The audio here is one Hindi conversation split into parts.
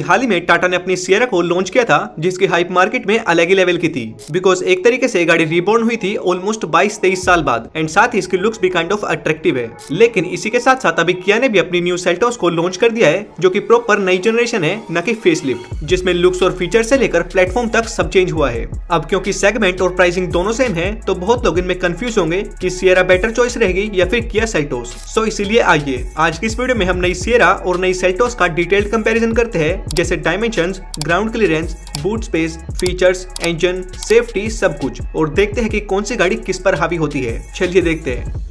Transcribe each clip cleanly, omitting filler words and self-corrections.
हाल ही में टाटा ने अपनी सियरा को लॉन्च किया था, जिसकी हाइप मार्केट में अलग ही लेवल की थी। बिकॉज एक तरीके से गाड़ी रिबॉर्न हुई थी ऑलमोस्ट 22-23 साल बाद, एंड साथ ही इसकी लुक्स भी काइंड ऑफ अट्रैक्टिव है। लेकिन इसी के साथ साथ अभी किया ने भी अपनी न्यू सेल्टोस को लॉन्च कर दिया है, जो कि प्रॉपर नई जनरेशन है, न कि फेसलिफ्ट, जिसमें लुक्स और फीचर से लेकर प्लेटफॉर्म तक सब चेंज हुआ है। अब क्योंकि सेगमेंट और प्राइसिंग दोनों सेम है, तो बहुत लोग इनमें कंफ्यूज होंगे कि सियरा बेटर चॉइस रहेगी या फिर किया सेल्टोस। सो इसीलिए आइए आज की इस वीडियो में हम नई सियरा और नई सेल्टोस का डिटेल्ड कंपैरिजन करते हैं, जैसे dimension, ground clearance, boot space, features, engine, safety, सब कुछ, और देखते हैं कि कौन सी गाड़ी किस पर हावी होती है। चलिए देखते हैं।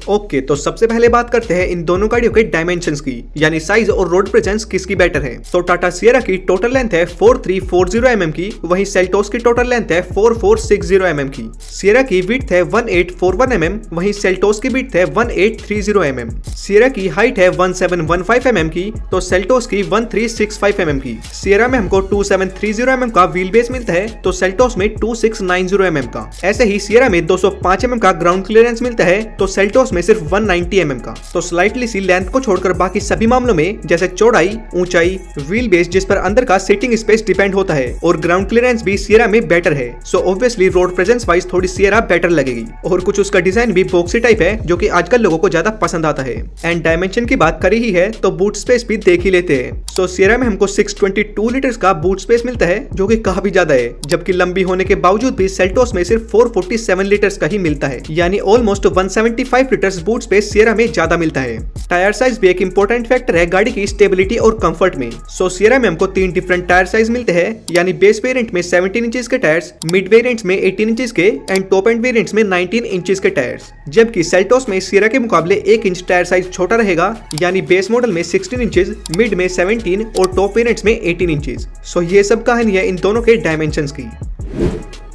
ओके, तो सबसे पहले बात करते हैं इन दोनों गाड़ियों के डायमेंशंस की, यानी साइज और रोड प्रेजेंस किसकी बेटर है। तो टाटा सियरा की टोटल लेंथ है 4340 mm की, वहीं सेल्टोस की टोटल लेंथ है 4460 mm की। सियरा की विड्थ है 1841 mm, वहीं सेल्टोस की विड्थ है 1830 mm। सियरा की हाइट है 1715 mm की, तो सेल्टोस की 1365 mm की। सियरा में हमको 2730 mm का व्हील बेस मिलता है, तो सेल्टोस में 2690 mm का। ऐसे ही सियरा में 205 mm का ग्राउंड क्लियरेंस मिलता है, तो सेल्टोस में सिर्फ 190 mm का। तो स्लाइटली सी लेंथ को छोड़कर बाकी सभी मामलों में, जैसे चौड़ाई, ऊंचाई, व्हील बेस जिस पर अंदर का सीटिंग स्पेस डिपेंड होता है, और ग्राउंड क्लियरेंस भी सियरा में बेटर है। So obviously road presence wise थोड़ी सियरा बेटर लगेगी, और कुछ उसका डिजाइन भी बॉक्सी टाइप है, जो कि आजकल लोगों को ज्यादा पसंद आता है। एंड डायमेंशन की बात करी ही है, तो बूट स्पेस भी देख ही लेते हैं। सो सियरा में हमको 622 लीटर्स का बूट स्पेस मिलता है, जो कि काफी ज्यादा है, जबकि लंबी होने के बावजूद भी सेल्टोस में सिर्फ 447 लीटर्स का ही मिलता है, यानी almost 175 litres boot space Sierra में ज्यादा मिलता है। टायर साइज भी एक इंपॉर्टेंट फैक्टर है गाड़ी की स्टेबिलिटी और कंफर्ट में। सो सियरा में हमको 3 डिफरेंट टायर साइज मिलते हैं, यानी बेस वेरिएंट में 17 इंचेस के टायर्स, मिड वेरिएंट्स में 18 इंचेस के, एंड टॉप एंड वेरिएंट्स में 19 इंचेस के टायर्स। जबकि सेल्टोस में सियरा के मुकाबले 1 इंच टायर साइज छोटा रहेगा, यानी बेस मॉडल में 16 इंचेस, मिड में 17 और टॉप वेरिएंट्स में 18 इंचेस। सो ये सब कहानी है इन दोनों के डायमेंशंस की।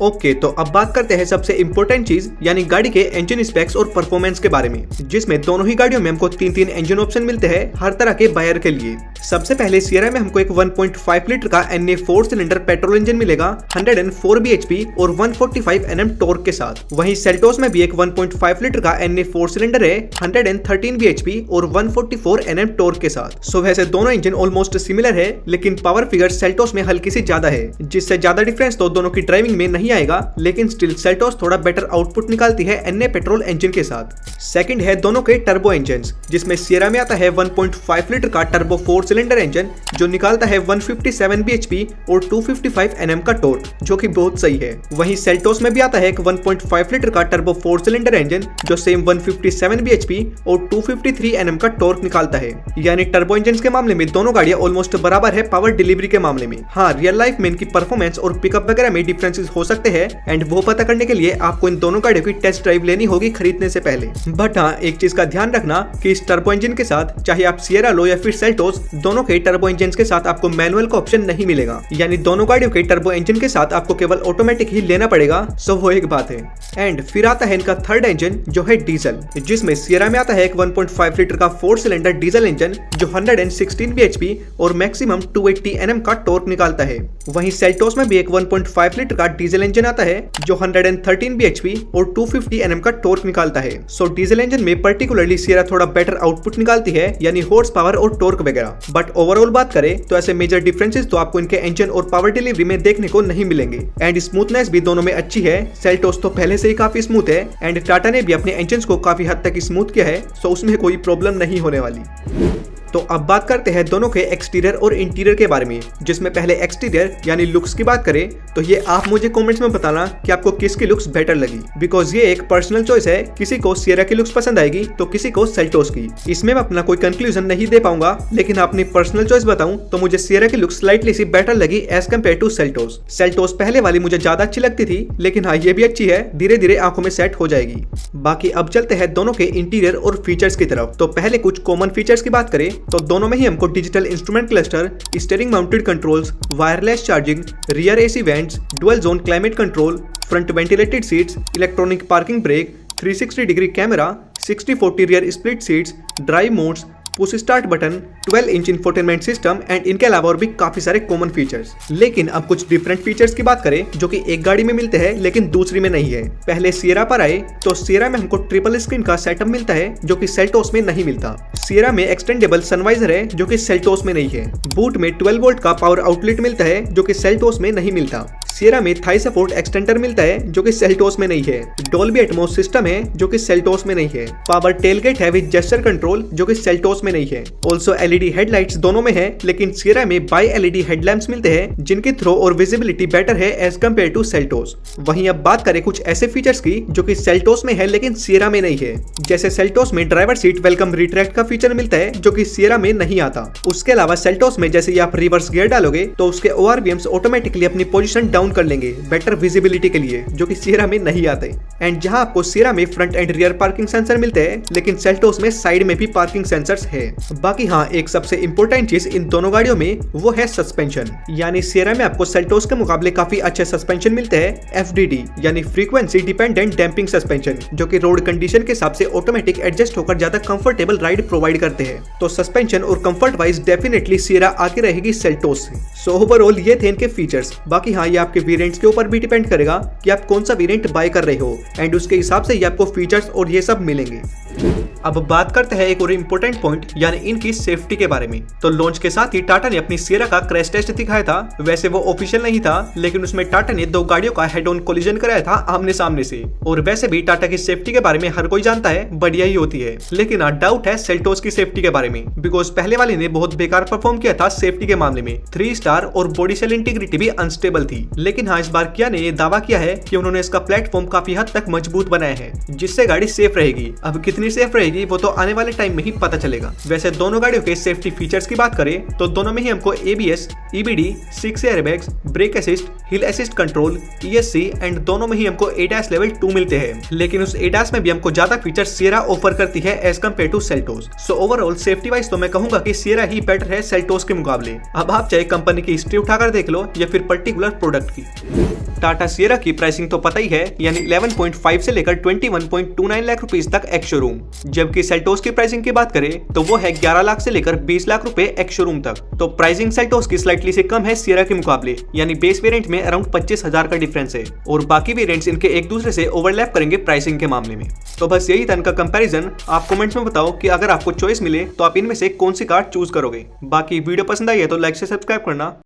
ओके, तो अब बात करते हैं सबसे इंपॉर्टेंट चीज, यानी गाड़ी के इंजन स्पेक्स और परफॉर्मेंस के बारे में, जिसमें दोनों ही गाड़ियों में हमको 3 इंजन ऑप्शन मिलते हैं हर तरह के बायर के लिए। सबसे पहले सियरा में हमको एक 1.5 लीटर का NA 4 सिलेंडर पेट्रोल इंजन मिलेगा 104 bhp और 145 Nm टॉर्क के साथ। वहीं सेल्टोस में भी एक 1.5 लीटर का NA 4 सिलेंडर है 113 bhp और 144 Nm टॉर्क के साथ। सो वैसे दोनों इंजन ऑलमोस्ट सिमिलर है, लेकिन पावर फिगर सेल्टोस में हल्की सी ज्यादा है, जिससे ज्यादा डिफरेंस तो दोनों की ड्राइविंग में नहीं आएगा, लेकिन स्टिल सेल्टोस थोड़ा बेटर आउटपुट निकालती है NA पेट्रोल इंजन के साथ। सेकंड है दोनों के टर्बो इंजन, जिसमें सियरा में आता है 1.5 लीटर का टर्बो 4 सिलेंडर इंजन, जो निकालता है 157 bhp और 255 Nm का टॉर्क, जो कि बहुत सही है। वहीं सेल्टोस में भी आता है एक 1.5 लीटर का टर्बो 4 सिलेंडर इंजन, जो सेम 157 bhp और 253 Nm का टॉर्क निकालता है। यानी टर्बो इंजन के मामले में दोनों गाड़ियां ऑलमोस्ट बराबर है पावर डिलीवरी के मामले में। हाँ, रियल लाइफ में इनकी परफॉर्मेंस और पिकअप वगैरह में डिफरेंसेस हो सकते हैं, एंड वो पता करने के लिए आपको इन दोनों गाड़ियों की टेस्ट ड्राइव लेनी होगी खरीदने से पहले। बट हाँ, एक चीज का ध्यान रखना कि इस टर्बो इंजन के साथ, चाहे आप सियरा लो या फिर सेल्टोस, दोनों के टर्बो इंजन के साथ आपको मैनुअल का ऑप्शन नहीं मिलेगा, यानी दोनों गाड़ियों के टर्बो इंजन के साथ आपको केवल ऑटोमेटिक ही लेना पड़ेगा। सो वो एक बात है। एंड फिर आता है इनका थर्ड इंजन, जो है डीजल, जिसमें सियरा में आता है एक 1.5 लीटर का 4 सिलेंडर डीजल इंजन, जो 116 bhp और मैक्सिमम 280 Nm का टॉर्क निकालता है। वहीं सेल्टोस में भी एक 1.5 लीटर का डीजल इंजन आता है, जो 113 bhp और 250 Nm का टॉर्क निकालता है। सो डीजल इंजन में पर्टिकुलरली सियरा थोड़ा बेटर आउटपुट निकालती है, यानी हॉर्स पावर और टॉर्क वगैरह। बट ओवरऑल बात करें तो ऐसे मेजर डिफरेंसेस तो आपको इनके इंजन और पावर डिलीवरी में देखने को नहीं मिलेंगे। एंड स्मूथनेस भी दोनों में अच्छी है। सेल्टोस तो पहले से ही काफी स्मूथ है, एंड टाटा ने भी अपने इंजन को काफी हद तक स्मूथ किया है, सो उसमें कोई प्रॉब्लम नहीं होने वाली। तो अब बात करते हैं दोनों के एक्सटीरियर और इंटीरियर के बारे में, जिसमें पहले एक्सटीरियर यानी लुक्स की बात करें तो ये आप मुझे कमेंट्स में बताना कि आपको किसकी लुक्स बेटर लगी, बिकॉज ये एक पर्सनल चॉइस है। किसी को सियरा की लुक्स पसंद आएगी तो किसी को सेल्टोस की। इसमें मैं अपना कोई कंक्लूजन नहीं दे पाऊंगा, लेकिन अपनी पर्सनल चॉइस बताऊं तो मुझे सियरा की लुक्स स्लाइटली सी बेटर लगी as compare to Seltos. Seltos पहले वाली मुझे ज्यादा अच्छी लगती थी, लेकिन हाँ, ये भी अच्छी है, धीरे धीरे आंखों में सेट हो जाएगी। बाकी अब चलते हैं दोनों के इंटीरियर और फीचर्स की तरफ। तो पहले कुछ कॉमन फीचर्स की बात करें तो दोनों में ही हमको digital instrument cluster, steering mounted controls, wireless charging, rear AC vents, dual zone climate control, front ventilated seats, electronic parking brake, 360 degree camera, 60/40 rear split seats, drive modes, push start button, 12 inch infotainment system and इनके अलावा और भी काफी सारे कॉमन फीचर्स। लेकिन अब कुछ डिफरेंट फीचर्स की बात करें जो कि एक गाड़ी में मिलते हैं लेकिन दूसरी में नहीं है। पहले सियरा पर आए तो सियरा में हमको ट्रिपल स्क्रीन का सेटअप मिलता है जो कि सेल्टोस में नहीं मिलता। सियरा में एक्सटेंडेबल सनवाइजर है जो कि सेल्टोस में नहीं है। बूट में 12 वोल्ट का पावर आउटलेट मिलता है जो कि सेल्टोस में नहीं मिलता। सियरा में थाई सपोर्ट एक्सटेंडर मिलता है जो कि सेल्टोस में नहीं है। डोल्बी एटमॉस सिस्टम है जो कि सेल्टोस में नहीं है। पावर टेलगेट है विद जेस्चर कंट्रोल जो कि सेल्टोस में नहीं है। ऑल्सो एलईडी हेडलाइट्स दोनों में है, लेकिन सियरा में बाई एलईडी हेडलैम्प्स मिलते हैं जिनकी थ्रो और विजिबिलिटी बेटर है एज कम्पेयर टू सेल्टोस। वहीं अब बात करें कुछ ऐसे फीचर्स की जो कि सेल्टोस में है लेकिन सियरा में नहीं है। जैसे सेल्टोस में ड्राइवर सीट वेलकम रिट्रैक्ट का फीचर मिलता है जो कि सियरा में नहीं आता। उसके अलावा सेल्टोस में जैसे ही आप रिवर्स गियर डालोगे तो उसके ओआरवीएम्स ऑटोमेटिकली अपनी पोजीशन डाउन कर लेंगे बेटर विजिबिलिटी के लिए, जो कि सियरा में नहीं आते। एंड जहां आपको सियरा में front end rear parking sensor मिलते हैं लेकिन सेल्टोस में साइड में भी पार्किंग सेंसर्स है। बाकी हाँ, एक सबसे इंपॉर्टेंट चीज इन दोनों गाड़ियों में वो है सस्पेंशन। यानी सियरा में आपको सेल्टोस के मुकाबले काफी अच्छे सस्पेंशन मिलते हैं FDD यानी फ्रीक्वेंसी डिपेंडेंट डैम्पिंग सस्पेंशन, जो कि रोड कंडीशन के हिसाब से ऑटोमेटिक एडजस्ट होकर ज्यादा कंफर्टेबल राइड प्रोवाइड करते हैं। तो सस्पेंशन और कंफर्ट वाइज डेफिनेटली सियरा आगे रहेगी सेल्टोस से। सो ओवरऑल ये थे इनके फीचर्स। बाकी हाँ, ये आपके वेरिएंट्स के ऊपर भी डिपेंड करेगा कि आप कौन सा वेरिएंट बाय कर रहे हो एंड उसके हिसाब से ये आपको फीचर्स और ये सब मिलेंगे। अब बात करते हैं एक और इम्पोर्टेंट पॉइंट यानी इनकी सेफ्टी के बारे में। तो लॉन्च के साथ ही टाटा ने अपनी सियरा का क्रैश टेस्ट दिखाया था। वैसे वो ऑफिशियल नहीं था, लेकिन उसमें टाटा ने दो गाड़ियों का हेड ऑन कोलिजन कराया था आमने सामने से। और वैसे भी टाटा की सेफ्टी के बारे में हर कोई जानता है, बढ़िया ही होती है। लेकिन डाउट है सेल्टोस की सेफ्टी के बारे में, बिकॉज पहले वाले ने बहुत बेकार परफॉर्म किया था सेफ्टी के मामले में। 3 स्टार और बॉडी सेल इंटीग्रिटी भी अनस्टेबल थी। लेकिन हाँ, इस बार किया ने दावा किया है कि उन्होंने इसका प्लेटफॉर्म काफी हद तक मजबूत बनाया है, जिससे गाड़ी सेफ रहेगी। अब कितनी सेफ रहेगी वो तो आने वाले टाइम में ही पता चलेगा। वैसे दोनों गाड़ियों के सेफ्टी फीचर्स की बात करें तो दोनों में ही हमको ABS, EBD, 6 airbags, brake assist, hill assist control, ESC and दोनों में ही हमको ADAS लेवल 2 मिलते हैं। लेकिन उस ADAS में भी हमको ज्यादा फीचर्स सियरा ऑफर करती है as compare to Seltos. So overall safety wise तो मैं कहूंगा कि सियरा ही बेटर है सेल्टोस के मुकाबले। अब आप चाहे कंपनी की हिस्ट्री उठाकर देख लो या फिर पर्टिकुलर प्रोडक्ट की। टाटा सियरा की प्राइसिंग तो पता ही है, यानी 11.5 से लेकर 21.29 लाख रुपीस तक एक्स शोरूम। जबकि सेल्टोस की प्राइसिंग की बात करें तो वो है 11 लाख से लेकर 20 लाख रुपए एक्स शोरूम तक। तो प्राइसिंग सेल्टोस की स्लाइटली से कम है सियरा के मुकाबले, यानी बेस वेरिएंट में अराउंड 25,000 का डिफरेंस है। और बाकी वेरिएंट्स इनके एक दूसरे से ओवरलैप करेंगे प्राइसिंग के मामले में। तो बस यही था इनका कंपैरिजन। आप कमेंट्स में बताओ कि अगर आपको चॉइस मिले तो आप इनमें से कौन सी कार चूज करोगे। बाकी वीडियो पसंद आई है तो लाइक से सब्सक्राइब करना